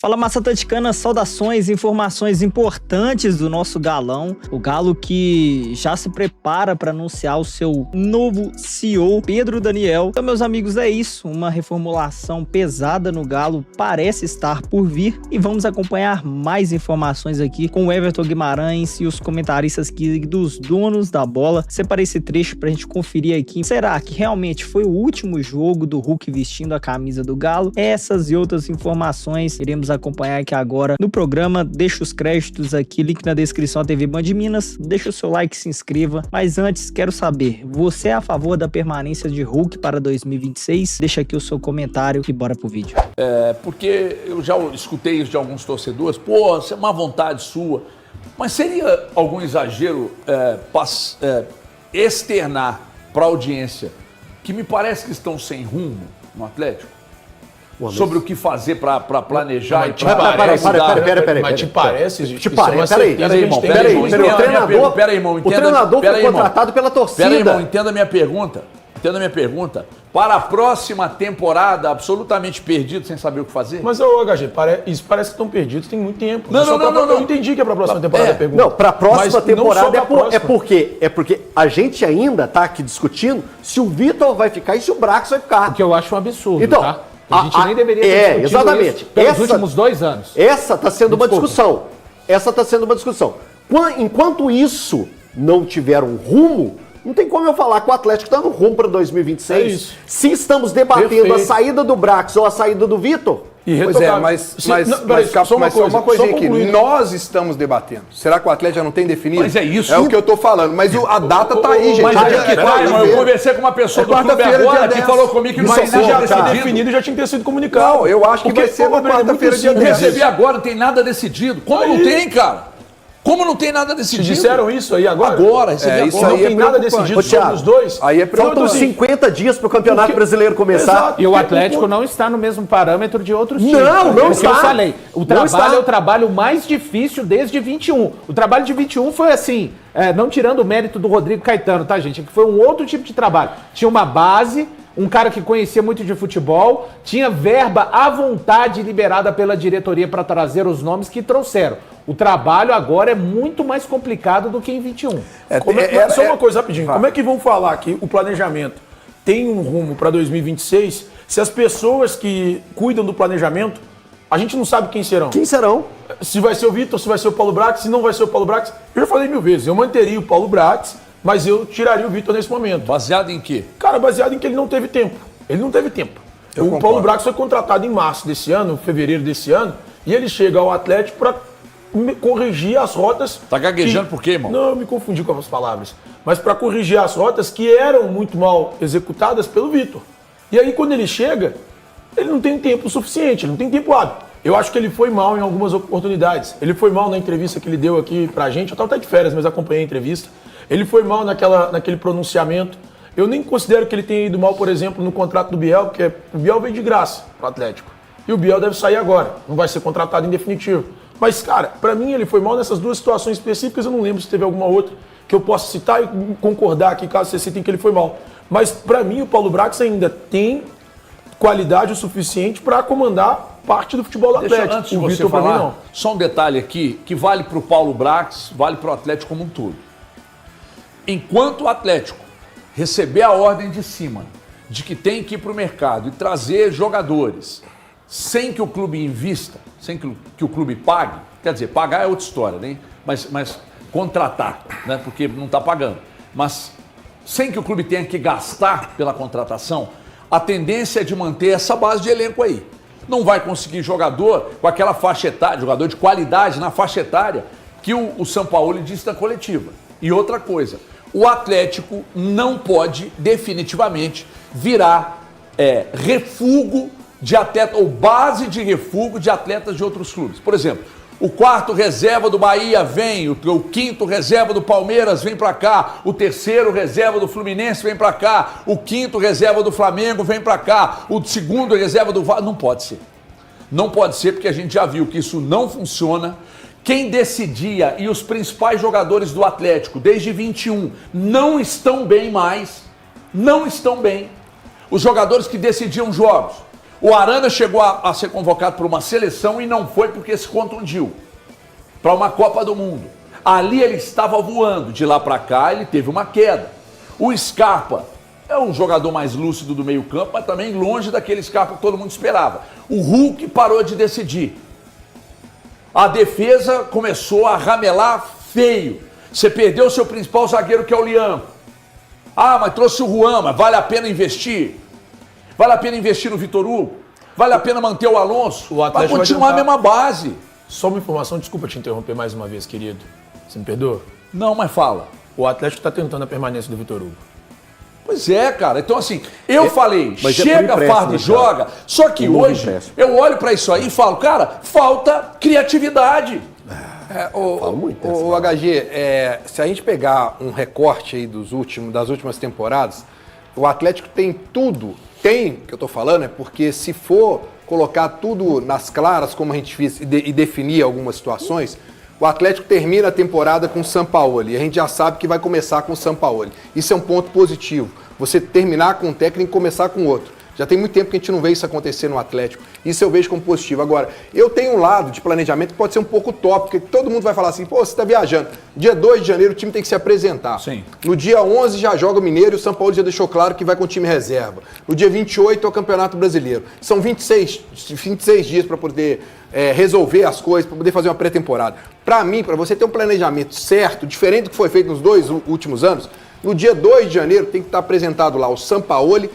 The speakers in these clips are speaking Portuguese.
Fala, massa atleticana, saudações, informações importantes do nosso galão. O Galo que já se prepara para anunciar o seu novo CEO, Pedro Daniel. Então, meus amigos, é isso. Uma reformulação pesada no Galo parece estar por vir. E vamos acompanhar mais informações aqui com o Everton Guimarães e os comentaristas aqui dos donos da bola. Separei esse trecho pra gente conferir aqui. Será que realmente foi o último jogo do Hulk vestindo a camisa do Galo? Essas e outras informações iremos acompanhar aqui agora no programa. Deixa os créditos aqui, link na descrição da TV Band Minas. Deixa o seu like, se inscreva. Mas antes, quero saber, você é a favor da permanência de Hulk para 2026? Deixa aqui o seu comentário e bora pro vídeo. Porque eu já escutei isso de alguns torcedores. Pô, isso é uma vontade sua. Mas seria algum exagero externar para a audiência que me parece que estão sem rumo no Atlético? Sobre o que fazer para planejar e para... Peraí. Mas te parece? Peraí, irmão. O treinador foi contratado pela torcida. Peraí, irmão, entenda a minha pergunta. Para a próxima temporada, absolutamente perdido, sem saber o que fazer? Mas, HG, isso parece que estão perdidos tem muito tempo. Não. Eu entendi que é para a próxima temporada a pergunta. Não, para a próxima temporada é porque a gente ainda está aqui discutindo se o Vitor vai ficar e se o Brax vai ficar. O que eu acho um absurdo, então, tá? A gente nem deveria ter discutido exatamente. isso pelos últimos 2 anos. Essa está sendo uma discussão. Enquanto isso não tiver um rumo, não tem como eu falar que o Atlético está no rumo para 2026. É isso. Se estamos debatendo a saída do Brax ou a saída do Vitor... Pois é, mas só uma coisinha aqui. Nós estamos debatendo. Será que o Atlético já não tem definido? Mas é isso. É o que eu tô falando. Mas a data tá aí, gente. Mas eu conversei com uma pessoa do clube agora que falou comigo que não já está definido e já tinha que ter sido comunicado. Não, eu acho que vai ser uma quarta-feira de Eu recebi agora, não tem nada decidido. Como não tem, cara? Como não tem nada decidido? Te disseram isso aí agora? Agora. Isso aí não tem nada decidido sobre os dois. Aí faltam 50 dias para o Campeonato Brasileiro começar. Exato. E o Atlético não está no mesmo parâmetro de outros times. Não está. Eu falei, o trabalho é o trabalho mais difícil desde 21. O trabalho de 21 foi assim, não tirando o mérito do Rodrigo Caetano, tá, gente? Que foi um outro tipo de trabalho. Tinha uma base, um cara que conhecia muito de futebol, tinha verba à vontade liberada pela diretoria para trazer os nomes que trouxeram. O trabalho agora é muito mais complicado do que em 21. Só uma coisa rapidinho. Como é que vão falar que o planejamento tem um rumo para 2026 se as pessoas que cuidam do planejamento, a gente não sabe quem serão? Quem serão? Se vai ser o Vitor, se vai ser o Paulo Brax, se não vai ser o Paulo Brax. Eu já falei 1000 vezes, eu manteria o Paulo Brax, mas eu tiraria o Vitor nesse momento. Baseado em quê? Cara, baseado em que ele não teve tempo. O Paulo Brax foi contratado em março desse ano, fevereiro desse ano, e ele chega ao Atlético para corrigir as rotas... Tá gaguejando por quê, irmão? Não, eu me confundi com as palavras. Mas para corrigir as rotas que eram muito mal executadas pelo Vitor. E aí, quando ele chega, ele não tem tempo suficiente, ele não tem tempo hábil. Eu acho que ele foi mal em algumas oportunidades. Ele foi mal na entrevista que ele deu aqui pra gente. Eu estava até de férias, mas acompanhei a entrevista. Ele foi mal naquele pronunciamento. Eu nem considero que ele tenha ido mal, por exemplo, no contrato do Biel, porque o Biel veio de graça pro Atlético. E o Biel deve sair agora, não vai ser contratado em definitivo. Mas, cara, pra mim ele foi mal nessas duas situações específicas, eu não lembro se teve alguma outra que eu possa citar e concordar aqui, caso vocês citem que ele foi mal. Mas, pra mim, o Paulo Brax ainda tem qualidade o suficiente para comandar parte do futebol do Atlético. Antes de você falar, só um detalhe aqui, que vale pro Paulo Brax, vale pro Atlético como um todo. Enquanto o Atlético receber a ordem de cima de que tem que ir pro mercado e trazer jogadores sem que o clube invista, sem que o clube pague, quer dizer, pagar é outra história, né? Mas contratar, né? Porque não está pagando. Mas sem que o clube tenha que gastar pela contratação, a tendência é de manter essa base de elenco aí. Não vai conseguir jogador com aquela faixa etária, jogador de qualidade na faixa etária que o Sampaoli disse na coletiva. E outra coisa, o Atlético não pode definitivamente virar refúgio de atleta, ou base de refúgio de atletas de outros clubes. Por exemplo, o 4º reserva do Bahia vem, o 5º reserva do Palmeiras vem para cá, o 3º reserva do Fluminense vem para cá, o 5º reserva do Flamengo vem para cá, o 2º reserva do Vasco. Não pode ser. Não pode ser, porque a gente já viu que isso não funciona. Quem decidia e os principais jogadores do Atlético desde 21 não estão bem mais. Não estão bem. Os jogadores que decidiam jogos. O Arana chegou a ser convocado para uma seleção e não foi porque se contundiu. Para uma Copa do Mundo. Ali ele estava voando. De lá para cá ele teve uma queda. O Scarpa é um jogador mais lúcido do meio campo, mas também longe daquele Scarpa que todo mundo esperava. O Hulk parou de decidir. A defesa começou a ramelar feio. Você perdeu o seu principal zagueiro, que é o Liam. Ah, mas trouxe o Juan, mas vale a pena investir? Vale a pena investir no Vitor Hugo? Vale a pena manter o Alonso? Vai continuar a mesma base. Só uma informação, desculpa te interromper mais uma vez, querido. Você me perdoa? Não, mas fala. O Atlético está tentando a permanência do Vitor Hugo. Pois é, cara. Então, assim, eu falei, mas chega, farda e joga. Só que hoje, eu olho pra isso aí e falo, cara, falta criatividade. O HG, se a gente pegar um recorte aí das últimas temporadas, o Atlético tem tudo. Que eu tô falando, é porque se for colocar tudo nas claras, como a gente fez, e definir algumas situações, o Atlético termina a temporada com o Sampaoli. A gente já sabe que vai começar com o Sampaoli. Isso é um ponto positivo. Você terminar com um técnico e começar com outro. Já tem muito tempo que a gente não vê isso acontecer no Atlético. Isso eu vejo como positivo. Agora, eu tenho um lado de planejamento que pode ser um pouco utópico, porque todo mundo vai falar assim, pô, você está viajando. Dia 2 de janeiro o time tem que se apresentar. Sim. No dia 11 já joga o Mineiro e o Sampaoli já deixou claro que vai com o time reserva. No dia 28 é o Campeonato Brasileiro. São 26 dias para poder resolver as coisas, para poder fazer uma pré-temporada. Para mim, para você ter um planejamento certo, diferente do que foi feito nos 2 últimos anos, no dia 2 de janeiro tem que estar apresentado lá o Sampaoli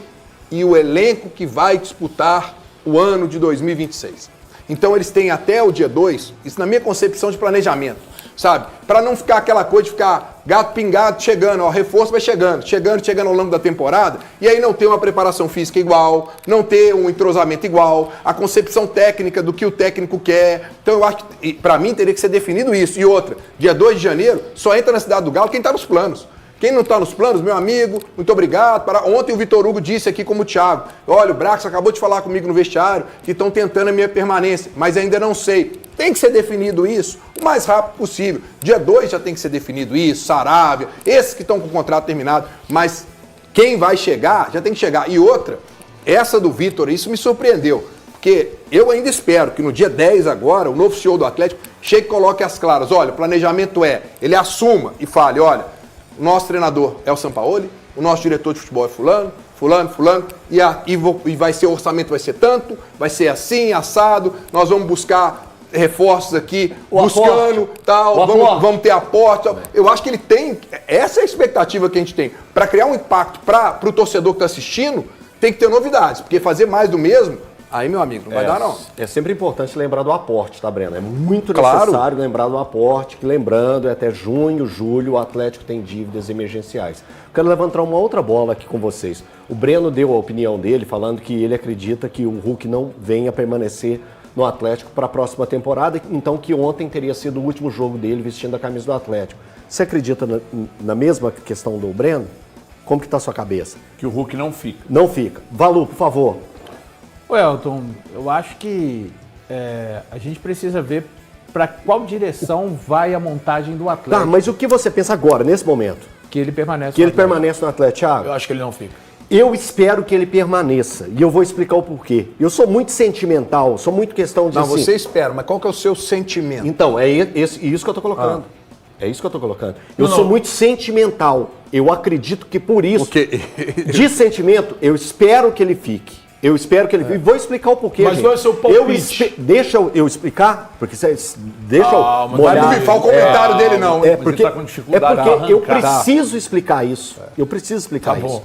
e o elenco que vai disputar o ano de 2026. Então eles têm até o dia 2, isso na minha concepção de planejamento, sabe? Para não ficar aquela coisa de ficar gato pingado chegando, ó, reforço vai chegando ao longo da temporada, e aí não ter uma preparação física igual, não ter um entrosamento igual, a concepção técnica do que o técnico quer. Então eu acho que, para mim, teria que ser definido isso. E outra, dia 2 de janeiro, só entra na Cidade do Galo quem está nos planos. Quem não está nos planos, meu amigo, muito obrigado. Ontem o Vitor Hugo disse aqui como o Thiago, olha, o Brax acabou de falar comigo no vestiário que estão tentando a minha permanência, mas ainda não sei. Tem que ser definido isso o mais rápido possível. Dia 2 já tem que ser definido isso, Saravia, esses que estão com o contrato terminado, mas quem vai chegar, já tem que chegar. E outra, essa do Vitor, isso me surpreendeu, porque eu ainda espero que no dia 10 agora, o novo CEO do Atlético chegue e coloque as claras. Olha, o planejamento ele assuma e fale, olha, o nosso treinador é o Sampaoli, o nosso diretor de futebol é fulano, e vai ser, o orçamento vai ser tanto, vai ser assim, assado, nós vamos buscar reforços aqui, buscando, tal, vamos ter aporte. Tal. Eu acho que ele tem, essa é a expectativa que a gente tem. Para criar um impacto para o torcedor que está assistindo, tem que ter novidades, porque fazer mais do mesmo, aí, meu amigo, não vai dar, não. É sempre importante lembrar do aporte, tá, Breno? É muito necessário lembrar do aporte, que lembrando, até junho, julho, o Atlético tem dívidas emergenciais. Quero levantar uma outra bola aqui com vocês. O Breno deu a opinião dele, falando que ele acredita que o Hulk não venha permanecer no Atlético para a próxima temporada, então que ontem teria sido o último jogo dele vestindo a camisa do Atlético. Você acredita na mesma questão do Breno? Como que está a sua cabeça? Que o Hulk não fica. Não fica. Valu, por favor. Elton, eu acho que a gente precisa ver para qual direção vai a montagem do Atlético. Tá, mas o que você pensa agora, nesse momento? Que ele permanece Que ele permanece no Atlético, Thiago? Eu acho que ele não fica. Eu espero que ele permaneça, e eu vou explicar o porquê. Eu sou muito sentimental, sou muito questão de... Não, você espera, mas qual que é o seu sentimento? Então, é isso que eu tô colocando. É isso que eu tô colocando. Eu sou muito sentimental. Eu acredito que por isso, de sentimento, eu espero que ele fique. Eu espero que ele... E vou explicar o porquê, mas vai ser o palpite. Deixa eu explicar, porque deixa eu molhar... Não me fala o comentário dele, não. Porque, tá com dificuldade eu preciso explicar isso. Eu preciso explicar isso.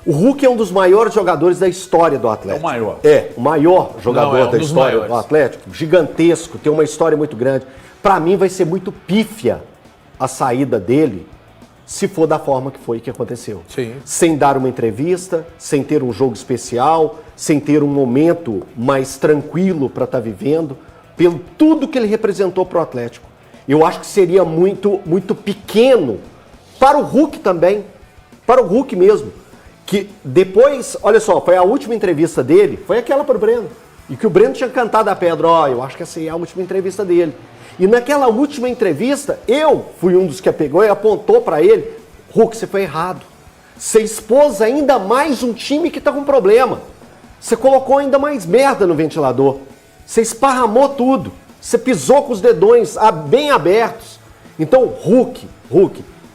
O Hulk é um dos maiores jogadores da história do Atlético. É o maior. O maior jogador da história do Atlético. Gigantesco, tem uma história muito grande. Para mim vai ser muito pífia a saída dele, se for da forma que foi que aconteceu. Sim. Sem dar uma entrevista, sem ter um jogo especial, sem ter um momento mais tranquilo para estar vivendo, pelo tudo que ele representou para o Atlético. Eu acho que seria muito, muito pequeno para o Hulk também, para o Hulk mesmo. Que depois, olha só, foi a última entrevista dele, foi aquela para o Breno. E que o Breno tinha cantado a pedra, eu acho que essa é a última entrevista dele. E naquela última entrevista, eu fui um dos que a pegou e apontou para ele, Hulk, você foi errado. Você expôs ainda mais um time que está com problema. Você colocou ainda mais merda no ventilador. Você esparramou tudo. Você pisou com os dedões bem abertos. Então, Hulk,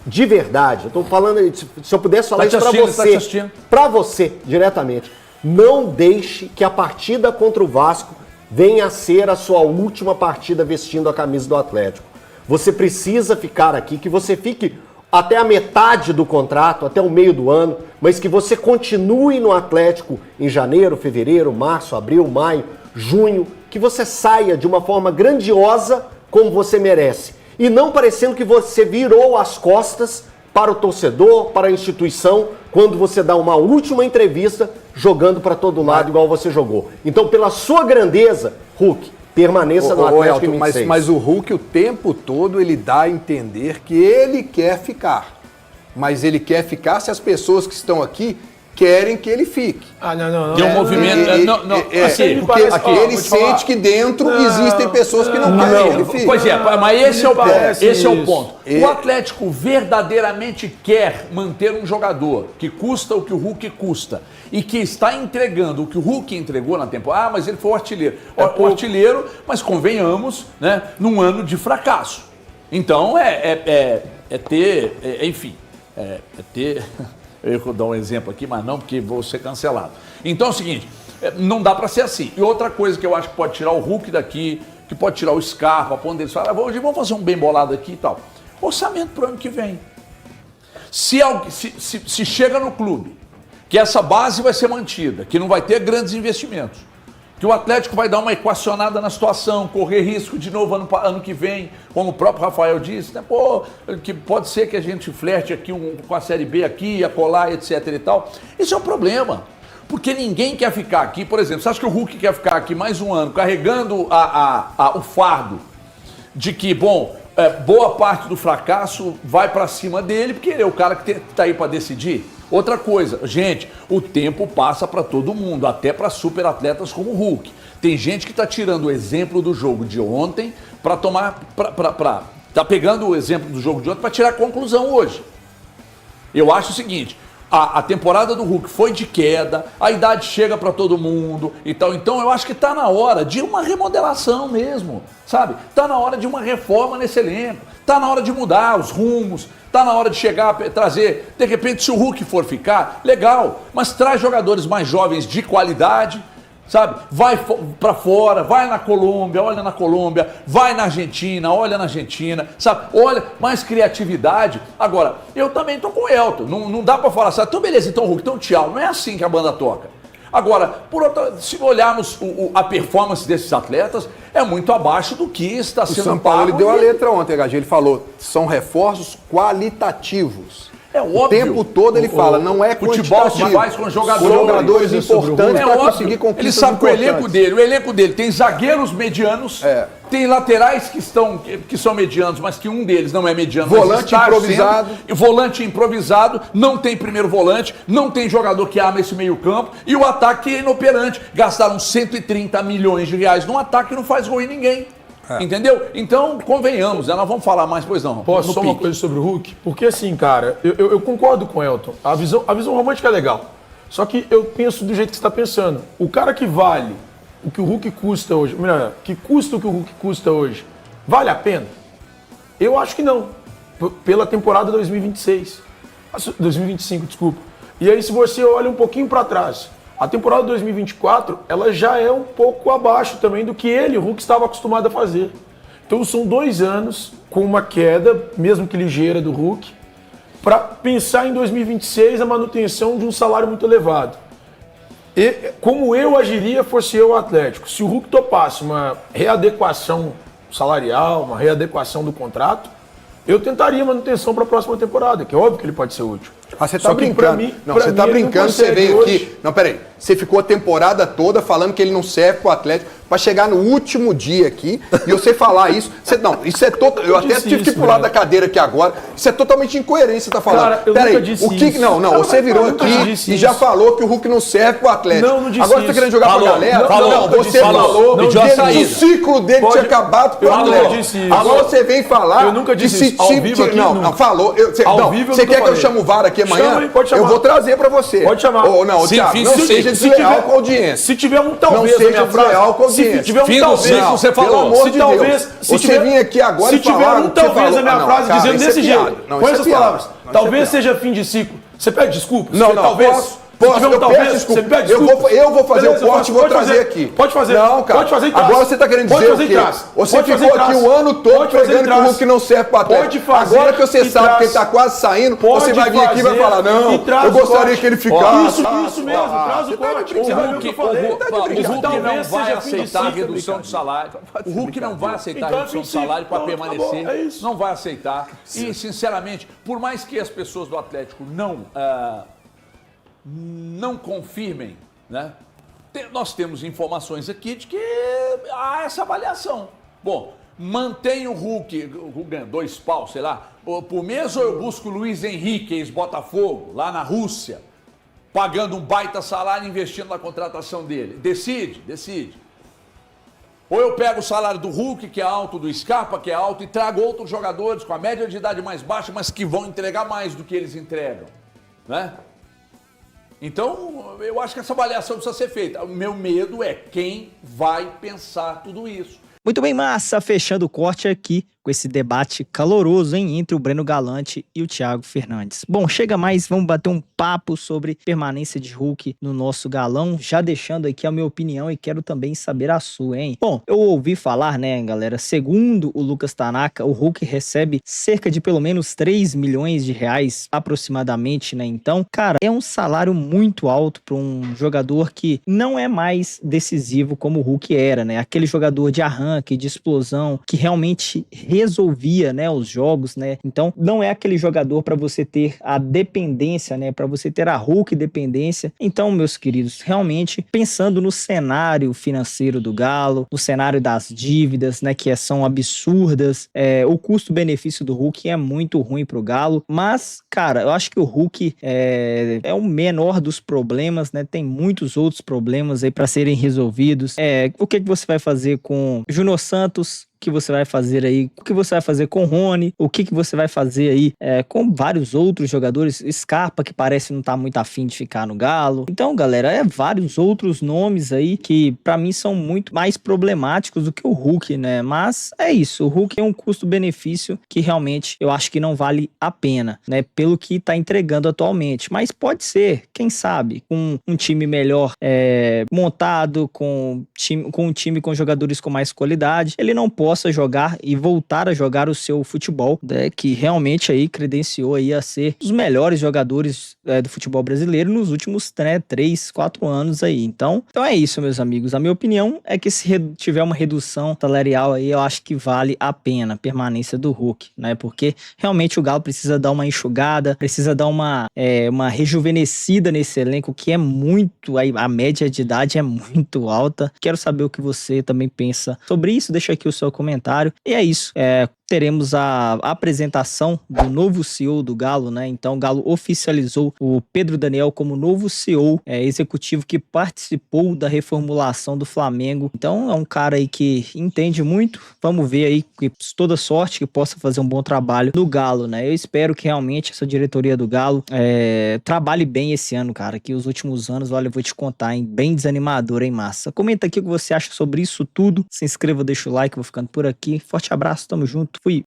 de verdade, eu tô falando, se eu pudesse falar isso pra você, diretamente, não deixe que a partida contra o Vasco venha a ser a sua última partida vestindo a camisa do Atlético. Você precisa ficar aqui, que você fique até a metade do contrato, até o meio do ano, mas que você continue no Atlético em janeiro, fevereiro, março, abril, maio, junho, que você saia de uma forma grandiosa como você merece. E não parecendo que você virou as costas para o torcedor, para a instituição, quando você dá uma última entrevista jogando para todo lado igual você jogou. Então, pela sua grandeza, Hulk, permaneça no Atlético em 26. Mas o Hulk, o tempo todo, ele dá a entender que ele quer ficar. Mas ele quer ficar se as pessoas que estão aqui querem que ele fique. Não. Tem um movimento... Porque ele sente que dentro existem pessoas que não querem que ele fique. Pois é, mas esse é o ponto. Esse é o ponto. O Atlético verdadeiramente quer manter um jogador que custa o que o Hulk custa e que está entregando o que o Hulk entregou na temporada. Ah, mas ele foi o artilheiro. O artilheiro, mas convenhamos, né, num ano de fracasso. Então, ter... Eu vou dar um exemplo aqui, mas não porque vou ser cancelado. Então é o seguinte, não dá para ser assim. E outra coisa que eu acho que pode tirar o Hulk daqui, que pode tirar o Scarpa, quando eles falam, hoje vamos fazer um bem bolado aqui e tal. Orçamento para o ano que vem. Se chega no clube que essa base vai ser mantida, que não vai ter grandes investimentos, que o Atlético vai dar uma equacionada na situação, correr risco de novo ano que vem, como o próprio Rafael disse, né? Que pode ser que a gente flerte aqui com a Série B aqui, acolá, etc e tal. Isso é um problema, porque ninguém quer ficar aqui, por exemplo, você acha que o Hulk quer ficar aqui mais um ano, carregando o fardo de que, boa parte do fracasso vai para cima dele, porque ele é o cara que está aí para decidir? Outra coisa, gente, o tempo passa para todo mundo, até para superatletas como o Hulk. Tem gente que está tirando o exemplo do jogo de ontem tá pegando o exemplo do jogo de ontem para tirar a conclusão hoje. Eu acho o seguinte, a temporada do Hulk foi de queda, a idade chega para todo mundo e tal, então eu acho que está na hora de uma remodelação mesmo, sabe? Está na hora de uma reforma nesse elenco, está na hora de mudar os rumos, está na hora de chegar, trazer, de repente se o Hulk for ficar, legal, mas traz jogadores mais jovens de qualidade, sabe? Vai para fora, vai na Colômbia, olha na Colômbia, vai na Argentina, olha na Argentina, sabe? Olha, mais criatividade. Agora, eu também tô com o Elton, não dá para falar assim, então beleza, então Hulk, então tchau, não é assim que a banda toca. Agora, se olharmos a performance desses atletas, é muito abaixo do que está sendo pago. O São Paulo deu a letra ontem, HG, ele falou, são reforços qualitativos. É óbvio. O tempo todo ele fala, não é futebol se faz com jogadores importantes para conseguir conquistas. Ele sabe que o elenco dele tem zagueiros medianos, tem laterais que são medianos, mas que um deles não é mediano. Volante improvisado. Volante improvisado, não tem primeiro volante, não tem jogador que arma esse meio campo e o ataque é inoperante. Gastaram 130 milhões de reais num ataque que não faz gol em ninguém. Entendeu? Então, convenhamos, nós vamos falar mais, pois não. Posso só uma coisa sobre o Hulk? Porque assim, cara, eu concordo com o Elton. A visão romântica é legal. Só que eu penso do jeito que você está pensando. O cara que vale o que o Hulk custa hoje, melhor, que custa o que o Hulk custa hoje, vale a pena? Eu acho que não. Pela temporada 2025, desculpa. E aí, se você olha um pouquinho para trás, a temporada 2024, ela já é um pouco abaixo também do que ele, o Hulk, estava acostumado a fazer. Então são 2 anos com uma queda, mesmo que ligeira, do Hulk, para pensar em 2026 a manutenção de um salário muito elevado. E como eu agiria fosse eu o Atlético? Se o Hulk topasse uma readequação salarial, uma readequação do contrato, eu tentaria manutenção para a próxima temporada, que é óbvio que ele pode ser útil. Ah, você tá brincando. Você tá brincando, você veio aqui. Não, peraí. Você ficou a temporada toda falando que ele não serve pro Atlético para chegar no último dia aqui e você falar isso. Isso é total. Eu até tive que pular da cadeira aqui agora. Isso é totalmente incoerente, você tá falando. Cara, eu nunca disse isso. Não, você virou aqui e já falou que o Hulk não serve pro Atlético. Não disse agora você tá querendo jogar pra galera? Não, você falou que o ciclo dele tinha acabado pro Atlético. Agora você vem falar. Eu nunca disse isso. Não, falou. Você quer que eu chame o VAR aqui aqui amanhã, Chama aí, pode chamar. eu vou trazer pra você. Pode chamar. Ou não, Sim, Thiago, fim não de seja ciclo. desleal com a audiência. Se tiver um talvez Não seja na minha frase, desleal com a audiência. se tiver um Fim do talvez, ciclo, você falou. Pelo amor se de talvez, Deus. se Você tiver, vir aqui agora se e tiver falar um o que talvez falou. na minha Não, frase cara, dizendo isso é desse piada. jeito, Não, com isso é essas piada. palavras, Não, isso é talvez piada. seja fim de ciclo. Você pede desculpa? Não, talvez. Posso, se tiver um eu talvez, peço desculpa. você pede Eu desculpa. vou fazer Beleza, o corte e vou pode trazer fazer. aqui. Pode fazer. Não, cara. Pode fazer em traço. Agora você tá querendo Pode dizer fazer o em quê? traço. Você Pode fazer ficou em aqui traço. o ano todo Pode fazer pregando em que o traço. Hulk não serve pro Atlético. Pode fazer Agora que você em sabe que ele traço. tá quase saindo, Pode você vai vir aqui e vai fazer falar, não, e traz eu o gostaria corte. que ele ficasse. Isso mesmo, traz o corte. Você vai ver o que eu falei. O Hulk não Talvez vai seja fim de aceitar a ciclo, redução cara. de salário. O Hulk não vai aceitar Então a é redução de 25. salário para Pronto, permanecer. acabou, é isso. Não vai aceitar. E, sinceramente, por mais que as pessoas do Atlético não confirmem, né? Nós temos informações aqui de que há essa avaliação. Bom, mantém o Hulk ganha 2 pau, sei lá, por mês, ou eu busco o Luiz Henrique, ex-Botafogo, lá na Rússia, pagando um baita salário e investindo na contratação dele. Decide. Ou eu pego o salário do Hulk, que é alto, do Scarpa, que é alto, e trago outros jogadores com a média de idade mais baixa, mas que vão entregar mais do que eles entregam, né? Então, eu acho que essa avaliação precisa ser feita. O meu medo é quem vai pensar tudo isso. Muito bem, massa, fechando o corte aqui com esse debate caloroso, hein, entre o Breno Galante e o Thiago Fernandes. Bom, chega mais, vamos bater um papo sobre permanência de Hulk no nosso galão, já deixando aqui a minha opinião e quero também saber a sua, hein. Bom, eu ouvi falar, né, galera, segundo o Lucas Tanaka, o Hulk recebe cerca de pelo menos 3 milhões de reais aproximadamente, né, então, cara, é um salário muito alto para um jogador que não é mais decisivo como o Hulk era, né, aquele jogador de arranque, de explosão, que realmente resolvia, né, os jogos, né? Então, não é aquele jogador para você ter a dependência, né, para você ter a Hulk dependência. Então, meus queridos, realmente pensando no cenário financeiro do Galo, no cenário das dívidas, né, que são absurdas, o custo-benefício do Hulk é muito ruim pro Galo, mas, cara, eu acho que o Hulk é o menor dos problemas, né? Tem muitos outros problemas aí para serem resolvidos. O que você vai fazer com Júnior Santos? O que você vai fazer aí, o que você vai fazer com o Rony, o que você vai fazer aí com vários outros jogadores, Scarpa, que parece não estar muito afim de ficar no Galo. Então, galera, vários outros nomes aí que pra mim são muito mais problemáticos do que o Hulk, né? Mas é isso, o Hulk é um custo-benefício que realmente eu acho que não vale a pena, né? Pelo que tá entregando atualmente. Mas pode ser, quem sabe, com um time melhor montado, com um time com jogadores com mais qualidade, ele não possa jogar e voltar a jogar o seu futebol, né, que realmente aí credenciou aí a ser os melhores jogadores do futebol brasileiro nos últimos 3, 4 anos aí. Então é isso, meus amigos. A minha opinião é que se tiver uma redução salarial aí, eu acho que vale a pena a permanência do Hulk, né? Porque realmente o Galo precisa dar uma enxugada, precisa dar uma rejuvenescida nesse elenco, que é muito, a média de idade é muito alta. Quero saber o que você também pensa sobre isso. Deixa aqui o seu comentário. E é isso. Teremos a apresentação do novo CEO do Galo, né? Então o Galo oficializou o Pedro Daniel como novo CEO executivo que participou da reformulação do Flamengo. Então é um cara aí que entende muito. Vamos ver aí, que toda sorte que possa fazer um bom trabalho no Galo, né? Eu espero que realmente essa diretoria do Galo trabalhe bem esse ano, cara, que os últimos anos, olha, eu vou te contar, hein? Bem desanimador, hein, massa? Comenta aqui o que você acha sobre isso tudo. Se inscreva, deixa o like, vou ficando por aqui. Forte abraço, tamo junto. Fui.